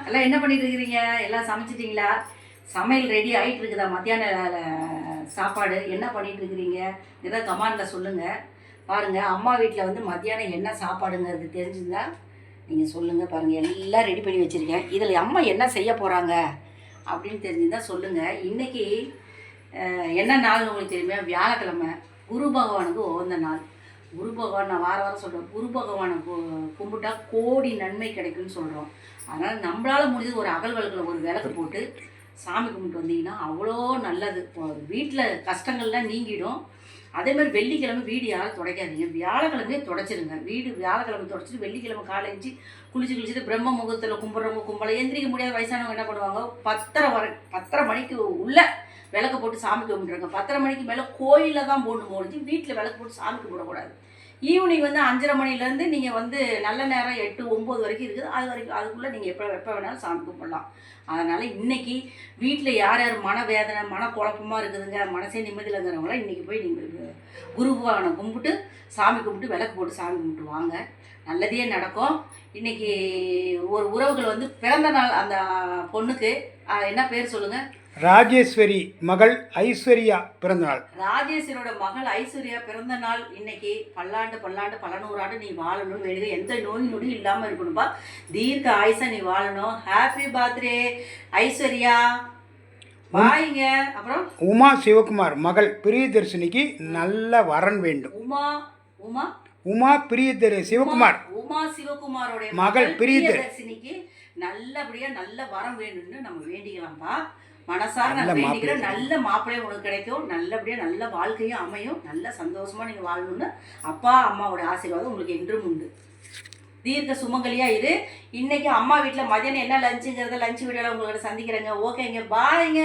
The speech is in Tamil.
எல்லாம் என்ன பண்ணிட்டு இருக்கிறீங்க? எல்லாம் சமைச்சிட்டிங்களா? சமையல் ரெடி ஆகிட்டு இருக்குதா? மத்தியான சாப்பாடு என்ன பண்ணிட்டு இருக்கிறீங்க? ஏதாவது கமெண்டில் சொல்லுங்கள். பாருங்கள், அம்மா வீட்டில் வந்து மத்தியானம் என்ன சாப்பாடுங்கிறது தெரிஞ்சுருந்தா நீங்கள் சொல்லுங்கள். பாருங்கள், எல்லாம் ரெடி பண்ணி வச்சுருக்கேன். இதில் அம்மா என்ன செய்ய போகிறாங்க அப்படின்னு தெரிஞ்சுருந்தால் சொல்லுங்கள். இன்றைக்கி என்ன நாள்னு உங்களுக்கு தெரியுமா? வியாழக்கிழமை, குரு பகவானுக்கு உகந்த நாள். குரு பகவான் நான் வாரம் சொல்கிறேன், குரு பகவானை கும்பிட்டா கோடி நன்மை கிடைக்கும்னு சொல்கிறோம். அதனால் நம்மளால் முடிஞ்சது ஒரு அகல் விளக்கில் ஒரு விளக்கு போட்டு சாமி கும்பிட்டு வந்தீங்கன்னா அவ்வளோ நல்லது. வீட்டில் கஷ்டங்கள்லாம் நீங்கிடும். அதேமாதிரி வெள்ளிக்கிழமை வீடு யாரும் துடைக்காதீங்க, வியாழக்கிழமையே துடைச்சிருங்க. வீடு வியாழக்கிழமை துடைச்சிட்டு வெள்ளிக்கிழமை காலைஞ்சி குளிச்சுட்டு பிரம்ம முகூர்த்தத்தில் கும்பிட்றவங்க கும்பலை எந்திரிக்க முடியாத வயசானவங்க என்ன பண்ணுவாங்க, 10:30 மணிக்கு உள்ள விளக்கு போட்டு சாமி கும்பிட்றாங்க. 10:30 மணிக்கு மேலே கோயிலில் தான் போடணும், முடிஞ்சு வீட்டில் விளக்கு போட்டு சாமி கும்பிடக்கூடாது. ஈவினிங் வந்து 5:30 மணிலேருந்து நீங்கள் வந்து நல்ல நேரம் 8-9 வரைக்கும் இருக்குது. அது வரைக்கும் அதுக்குள்ளே நீங்கள் எப்போ வேணாலும் சாமி கும்பிடலாம். அதனால் இன்றைக்கி வீட்டில் யார் யார் மனவேதனை மனக்குழப்பமாக இருக்குதுங்க, மனசே நிம்மதியில்ங்கிறவங்களாம் இன்றைக்கி போய் நீங்கள் குரு பகவானை கும்பிட்டு சாமி கும்பிட்டு விளக்கு போட்டு சாமி கும்பிட்டு வாங்க, நல்லதே நடக்கும். இன்றைக்கி ஒரு உறவுகள் வந்து பிறந்த நாள், அந்த பொண்ணுக்கு என்ன பேர் சொல்லுங்கள்? ராஜேஸ்வரி மகள் ஐஸ்வர்யா பிறந்தநாள். ராஜேஸ்வரியோட மகள் ஐஸ்வர்யா பிறந்த நாள் இன்னைக்கு. பல்லாண்டு பல நூறாண்டு நீ வாழணும், வேணுங்க எந்த நோய் நொடி இல்லாமல் இருக்கணும்பா, தீர்க்க ஆயுசா நீ வாழணும். ஹாப்பி பர்த்டே ஐஸ்வர்யா, வாங்க. அப்புறம் உமா சிவகுமார் மகள் பிரியதர்ஷினிக்கு நல்ல வரன் வேண்டும். உமா சிவகுமார் உமா சிவகுமாரோட மகள் பிரியதர்ஷினிக்கு நல்லபடியாக நல்ல வரம் வேணும்னு நம்ம வேண்டிக்கலாம்ப்பா. மனசார நான் வேண்டிக்கிறேன், நல்ல மாப்பிள்ளையும் உனக்கு கிடைக்கும், நல்லபடியாக நல்ல வாழ்க்கையும் அமையும், நல்ல சந்தோஷமாக நீங்கள் வாழணும்னு அப்பா அம்மாவோட ஆசீர்வாதம் உங்களுக்கு என்றும் உண்டு. தீர்க்க சுமங்கலியா இரு. இன்னைக்கு அம்மா வீட்டில் மதியானம் என்ன லஞ்சுங்கிறத லஞ்சு வீடியோவில் உங்களோட சந்திக்கிறேங்க. ஓகேங்க, பாய்ங்க.